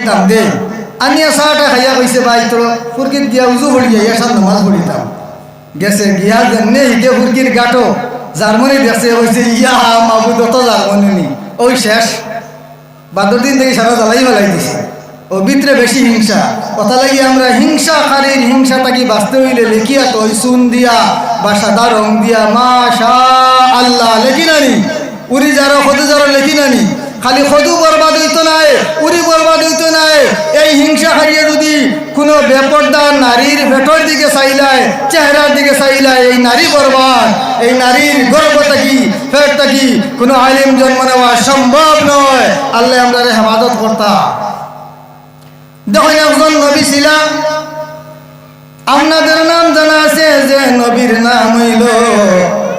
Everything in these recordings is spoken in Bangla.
দাম দে আনিয়া চাটা খাইয়া কইছে ভাই তোর ফুরকিত গিয়া উজু পড়ি যাই এর সাথে নামাজ পড়িতাম গেছে গিয়া যেমনি হিকে ফুরকির গাটো জার্মানি দেখছে হয়েছে ইয়া মাবুদ অত জার্মানি নি ওই শেষ 12 দিন থেকে সারা জ্বালাই বেলাই দিছে ও ভিতরে বেশি হিংসা কথা লাগি আমরা হিংসাকারীর হিংসা থাকি বাঁচতে হইলে লিখিয়া তো চুন দিয়া বা সাদা রং দিয়া মাশা আল্লাহ লেখি নানি উড়ি যারা খদু যারা লেখি নানি খালি খদু বরবাদ হইতো নাই উড়ি বরবাদ হইতো নাই এই হিংসা হারিয়ে যদি কোনো বেপর্দা নারীর ভেটর দিকে চাইলায় চেহারার দিকে চাইলায় এই নারী বরবাদ এই নারীর গর্ব থাকি ফের থাকি কোনো আলিম জন্ম নেওয়া সম্ভব নয় আল্লাহ আমরা হেফাজত করতাম দেখুন একজন নবী ছিলাম আপনাদের নাম জানা আছে যে নবীর নাম হইল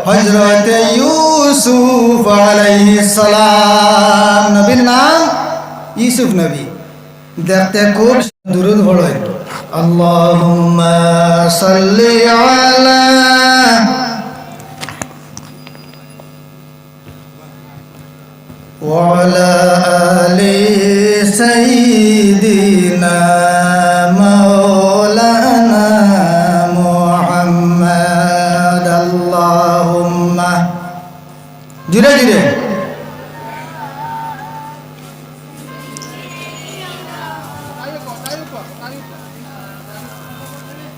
হযরত ইউসুফ আলাইহিস সালাম নবীর নাম ইউসুফ নবী দেখতে খুব দুরূদ পড়েন আল্লাহুম্মা সাল্লি আলা ওয়া আলা আলি সাইয়্যিদিনা মাওলানা মুহাম্মদ আল্লাহুম্মা ধীরে ধীরে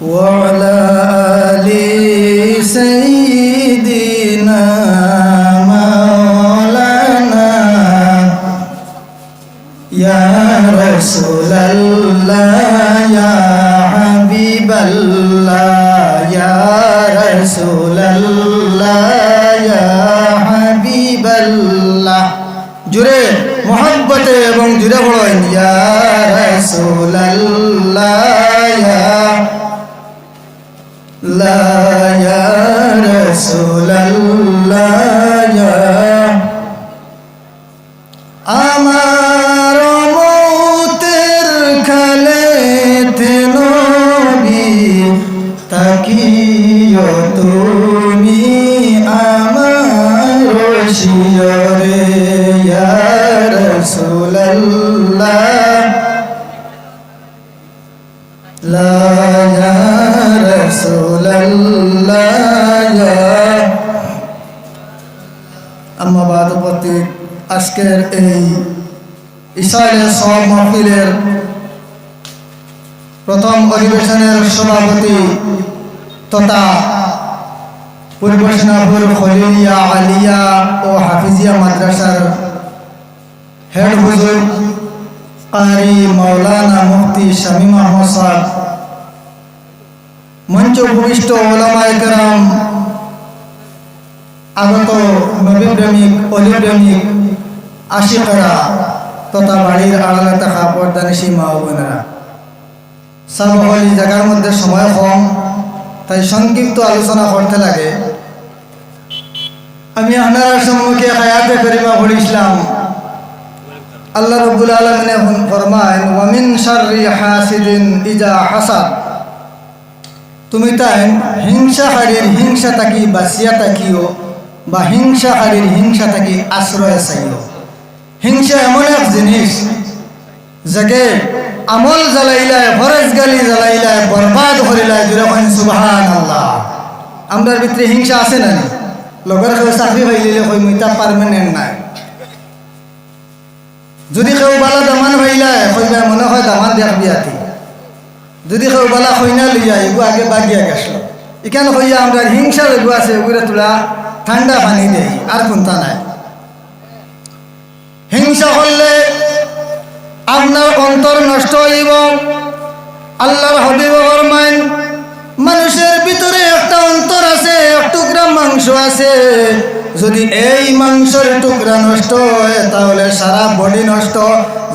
وعلى آل سيدنا مولانا يا رسول الله يا حبيب الله يا رسول الله يا حبيب الله জুড়ে মোহাব্বতে এবং জুড়ে বলেন ইয়া রাসূলুল্লাহ ইয়া লা ইয়া রাসূলুল্লাহ ইয়া আমার মৌতের খালেতে নবী তাকিও তুমি আমার শিয়রে ইয়া রাসূলুল্লাহ লা ইয়া রাসূলুল্লাহ আম্মা বাদ উপস্থিত আজকের এই ইসরায়েলের সব মাহফিলের প্রথম অধিবেশনের সভাপতি তথা পরিবেশনাপুর খলিলিয়া আলিয়া ও হাফিজিয়া মাদ্রাসার হেড হুজুর কারি মাওলানা মুফতি শামীম আহমদ সাহেব মঞ্চ ভূমিষ্ঠ ওলামায়ে কেরাম আগত নবী প্রেমিক অলি প্রেমিক আশিকরা তথা বাড়ির আড়ালে থাকা পর্দানিশী মা ও বোনেরা সার্বজনীন জায়গার মধ্যে সময় কম তাই সংক্ষিপ্ত আলোচনা করতে লাগে আমি আপনার সম্মুখে হায়াতে করিমা পড়িছিলাম আল্লাহ রাব্বুল আলামিন ফরমায় ওয়া মিন শাররি হাসিদিন ইজা হাসাদ তুমি তাই হিংসাকারীর হিংসা থাকি বাঁচিয়া থাকিও বা হিংসাকারীর হিংসা থাকি আশ্রয় চাইও হিংসা এমন এক জিনিস যাকে আমল জ্বালাইলায় ফরজ গালি জ্বালাইলায় বরবাদ করিলায় যেরকম সুবহানাল্লাহ আমরার ভিতরে হিংসা আছে না লগের কেউ চাকরি পাইলে কই মুইতা পারমানেন্ট নাই যদি কেউ বালা দামান পাইলায় কইবা মনে হয় দামান দেখ বিয়াতি যদি কেউ বালা কইনা লইয়া এগু আগে বাগিয়া গেছিল এখানে কইয়া আমরা হিংসা এগু আছে এগুলো তোলা ঠান্ডা পানি দেয় আর কোনটা নাই হিংসা করলে আপনার অন্তর নষ্ট হইব আল্লাহর হাবিব ফরমান মানুষের ভিতরে একটা অন্তর আছে এক টুকরা মাংস আছে যদি এই মাংসের টুকরা নষ্ট হয় তাহলে সারা বডি নষ্ট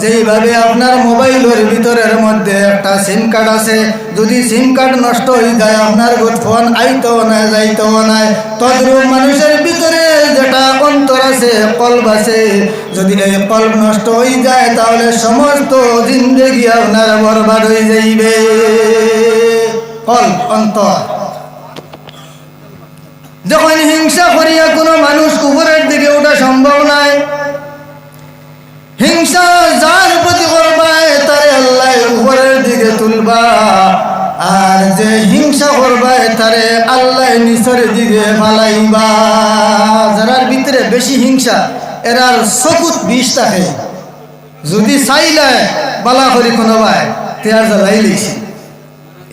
যেইভাবে আপনার মোবাইলের ভিতরের মধ্যে একটা সিম কার্ড আছে যদি সিম কার্ড নষ্ট হয়ে যায় আপনার ফোন আইতেও না যাইতেও না তদ্রূপ মানুষের ভিতরে যেটা অন্তর আছে কলব আছে যদি এই কলব নষ্ট হয়ে যায় তাহলে সমস্ত জিন্দেগি আপনার বরবাদ হয়ে যাইবে কলব অন্তর যখন হিংসা করিয়া কোনো মানুষ কুকুরের দিকে ওঠা সম্ভব নয় হিংসা যার প্রতি করবায় তারে তারে আল্লাহ নিচের দিকে ফালাইবা। যারার ভিতরে বেশি হিংসা এরার চকুত বিষ থাকে, যদি চাইলে বালা করি কোনোবাই তেয়ার জ্বালাই লেছে।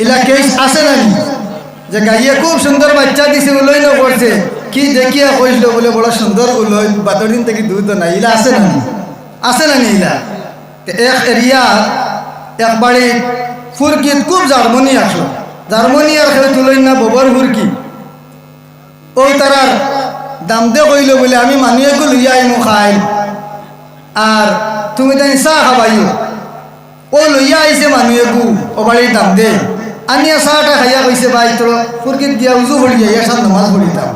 এলা কেস আছে নানি যে গাইয়ে খুব সুন্দর বাচ্চা দিছে উলই ন করছে, কি দেখিয়া কইল বলে বড় সুন্দর উলই বাতর দিন থেকে দুধ নাই। ইলা আছে নানি? আছে নানি? ইলা এক এরিয়া এক বাড়ি ফুরকিত খুব জার্মনি আসলো। জার্মনি আর খেলে তুলই না ববর ফুরকি। ওই তারার দাম দে কইল বলে আমি মানুষকে লইয়া আইমু খাই, আর তুমি তাই চাহ খাবাইও। ও লইয়া আইছে মানুষকু ও বাড়ির দাম দে আনিয়া চাহটা খাইয়া কইছে ভাই তোর ফুরকিত গিয়া উজু পড়ি যাই এর সাথে নামাজ পড়িতাম।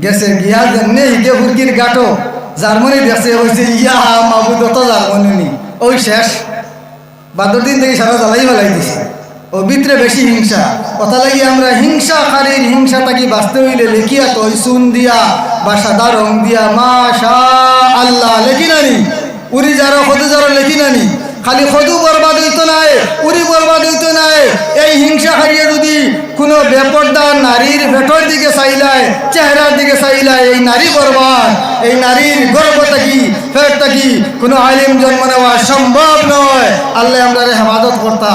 গেছে গিয়া যেমনি হিকে ফুরকির গাটো জার্মনি দেখছে কইছে ইয়া মাবুদ তো জার্মনি নি। ওই শেষ বাদর দিন থেকে সারা জ্বালাই বেলাই দিছে। ও ভিতরে বেশি হিংসা, কথা লাগি আমরা হিংসাকারীর হিংসাটাকে বাঁচতে হইলে লেখিয়া তো সুন দিয়া বা সাদা রং দিয়া মাশা আল্লাহ লেখি নানি, উড়ি যারো খদু যারো লেখি নানি। খালি খদু বরবাদ হইতো নাই, উড়ি বরবাদ হইতো নাই। এই হিংসা হারিয়ে যদি কোনো বেপর্দা নারীর ভেটর দিকে চাইলায়, চেহারার দিকে চাইলায়, এই নারী বরবাদ। এই নারীর গর্ব থাকি ফের থাকি কোনো আলিম জন্ম নেওয়া সম্ভব নয়। আল্লাহ আমরা হেফাজত করতা।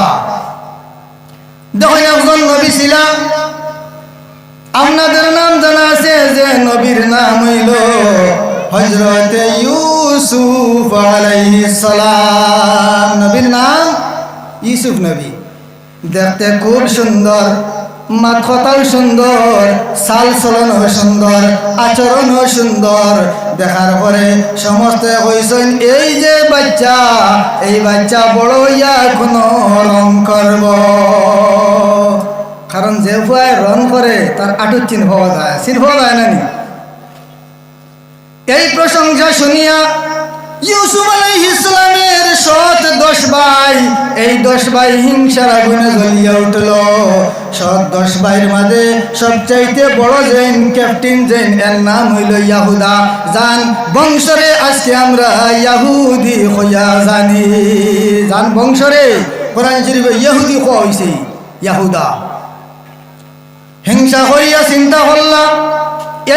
দেখুন একজন নবী ছিলাম, আপনাদের নাম জানা আছে যে নবীর নাম হইল হযরতে ইউসুফ আলাইহিস সালাম। নবীর নাম ইউসুফ নবী। দেখতে খুব সুন্দর, মাথাটাও সুন্দর, চাল চলনও সুন্দর, আচরণও সুন্দর। দেখার পরে সমস্ত কইছেন এই যে বাচ্চা, এই বাচ্চা বড় হইয়া কোনো রং করব। কারণ যে ভুয়ায় রং করে তার আটুর চিহ্ন পাওয়া যায়, চিহ্ন পাওয়া যায় নানি। এই প্রশংসা শুনিয়া ইউসুফ আলাইহিস সালামের 10 ভাই, এই 10 ভাই হিংসার আগুনে জ্বলিয়া উঠল। 10 ভাইয়ের মাঝে সবচাইতে বড় যেন ক্যাপ্টেন যেন এর নাম হইল ইয়াহুদা। জান বংশরে আজকে আমরা ইয়াহুদি হইয়া জানি। জান বংশরে কোরআন শরীফে ইহুদি হওয়া হইছে ইয়াহুদা। হিংসা হইয়া চিন্তা করলা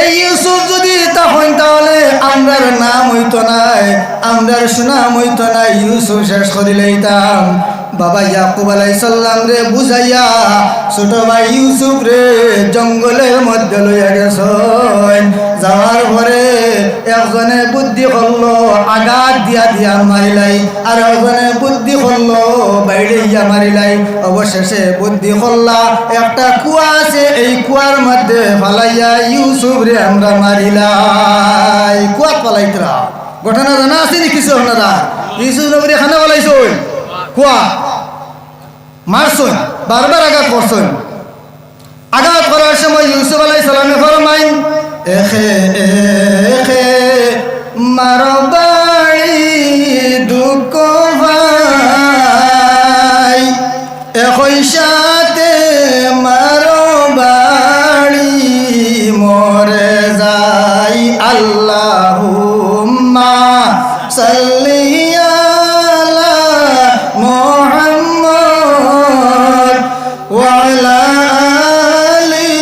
এই ইউসুফ যদি তখন তাহলে আমরার নাম হইতো নাই, আমরার সুনাম হইতো না, ইউসুফ শেষ করে লইতাম। বাবা ইয়াকুব আলাইহিস সালাম রে বুঝাইয়া ছোট ভাই ইউসুফ রে জঙ্গলের মধ্যে লইয়া গেছেন। যাওয়ার পরে একজনে বুদ্ধি করলো আঘাত দিয়া দিয়া মারিলাই, আর একজনে বুদ্ধি করলো বাইরে ইয়া মারিলাই। অবশেষে বুদ্ধি করলা একটা কুয়া আছে, এই কুয়ার মধ্যে ফালাইয়া ইউসুফ রে আমরা মারিলাই। কুয়া ফালাইতরা ঘটনা জানা আছে নি কিছু? আপনারা ইউসুফ নবীরে খানা ফালাইছই, কুয়া মারছই, বারবার আঘাত করছই। আঘাত করার সময় ইউসুফ আলাইহিস সালামে ফরমাইন এখে এখে মারবাড়ি দুঃখ ভাই, একই সাথে মারবাড়ি মরে যাই। আল্লাহুম্মা সাল্লি আলা মুহাম্মদ ওয়া আলা আলি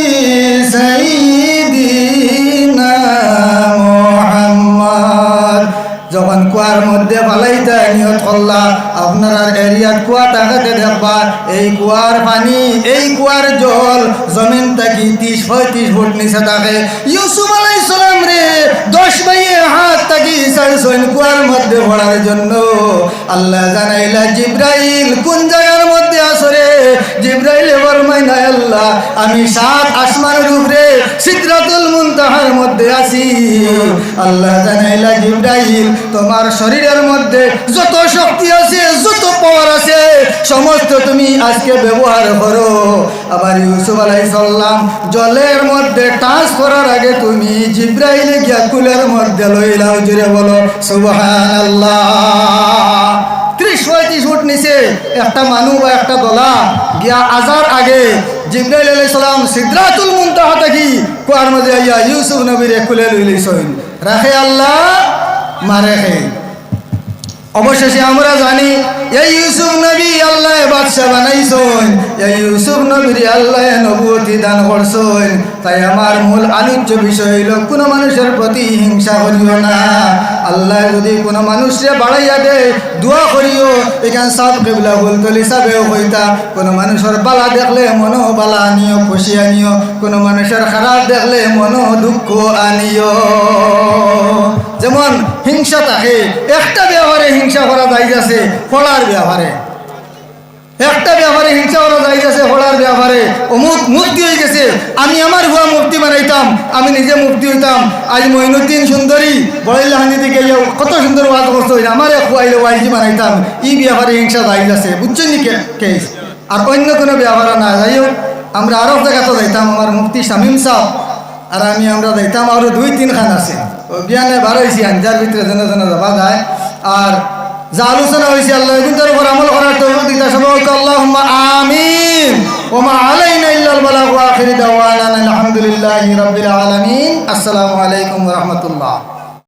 সাইয়্যিদিনা মুহাম্মদ। যখন কুয়ার মধ্যে ফালাইতে নিয়ত করলা, আপনার এরিয়ার কুয়া টাকাতে দেখবা এই কুয়ার পানি, এই কুয়ার জল জমিন থেকে 30-35 ফুট নিচে থাকে। ইউসুফ আলাইহিস সালাম রে 10 ভাইয়ে হাত থেকে ছাড়ছেন কুয়ার মধ্যে পড়ার জন্য। আল্লাহ জানাইলা জিব্রাইল কোন জায়গার মধ্যে আসরে? জিব্রাইল ফরমায় না আল্লাহ আমি 7 আসমানের উপরে সিদরাতুল মুনতাহার মধ্যে আছি। আল্লাহ জানাইলা জিব্রাইল তোমার শরীরের মধ্যে যত শক্তি আছে, যত পাওয়ার আছে, সমস্ত তুমি আজকে ব্যবহার করো। আবার ইউসুফ আলাইহিস সালাম জলের মধ্যে টাচ করার আগে তুমি জিব্রাইল গিয়া কুলের মধ্যে লইলাও। জুড়ে বলো সুবহানাল্লাহ। 30-35 ফুট নিচে একটা মানুষ বা একটা দলা গিয়া আজার আগে জিব্রাইল আলাইহিস সালাম সিদরাতুল মুনতাহা থেকে কুয়ার মধ্যে আইয়া ইউসুফ নবীর কুলে লইলেছেন। রাখে আল্লাহ মারে। অবশেষে আমরা জানি এই ইউসুফ নবী আল্লাহ বাদশা বানাইছেন, এই ইউসুফ নবীর আল্লাহ নবুয়তি দান করছেন। তাই আমার মূল আলোচ্য বিষয় হইল কোনো মানুষের প্রতি হিংসা করিও না। আল্লাহ যদি কোনো মানুষকে বাড়াইয়া দেয় দোয়া করিও, এখানে সব কেবলা বলতল হিসাবেও হইতা। কোনো মানুষের বালা দেখলে মনো বালা আনিও, খুশি আনিও। কোনো মানুষের খারাপ দেখলে মনো দুঃখ আনিও। যেমন হিংসা থাকে, একটা ব্যাপারে হিংসা করা যাইতেছে ফলার ব্যাপারে, একটা ব্যাপারে হিংসা করা যাইতেছে ফলার ব্যাপারে। অমুক মুক্তি হয়ে গেছে, আমি আমার ভুয়া মুক্তি বানাইতাম, আমি নিজে মুক্তি হইতাম। আজ মঈনুদ্দিন সুন্দরী বড়াইলাহানি থেকে কত সুন্দর ওয়াজ করতে হইল, আমার খুয়াইলে ওয়াইজি বানাইতাম। এই ব্যাপারে হিংসা যাইতেছে, বুঝছেন নি কেস? আর অন্য কোনো ব্যাপারে না। যাই হোক, আমরা আরো জায়গাতে যাইতাম, আমার মুফতি শামীম সাহ আর আমরা যাইতাম, আরো 2-3 খান আছে বিয়ানে বার হয়েছি, আঞ্জার ভিতরে যেন যেন যাবা যায়। আর যা আলোচনা হয়েছে আল্লাহ এগুলোর উপর আমল করার তৌফিক দিতে সবাই আল্লাহুম্মা আমিন। ওয়া মা আলাইনা ইল্লাল বালাগ ওয়া আখিরু দাওয়ানা আলহামদুলিল্লাহি রাব্বিল আলামিন। আসসালামু আলাইকুম ওয়া রাহমাতুল্লাহ।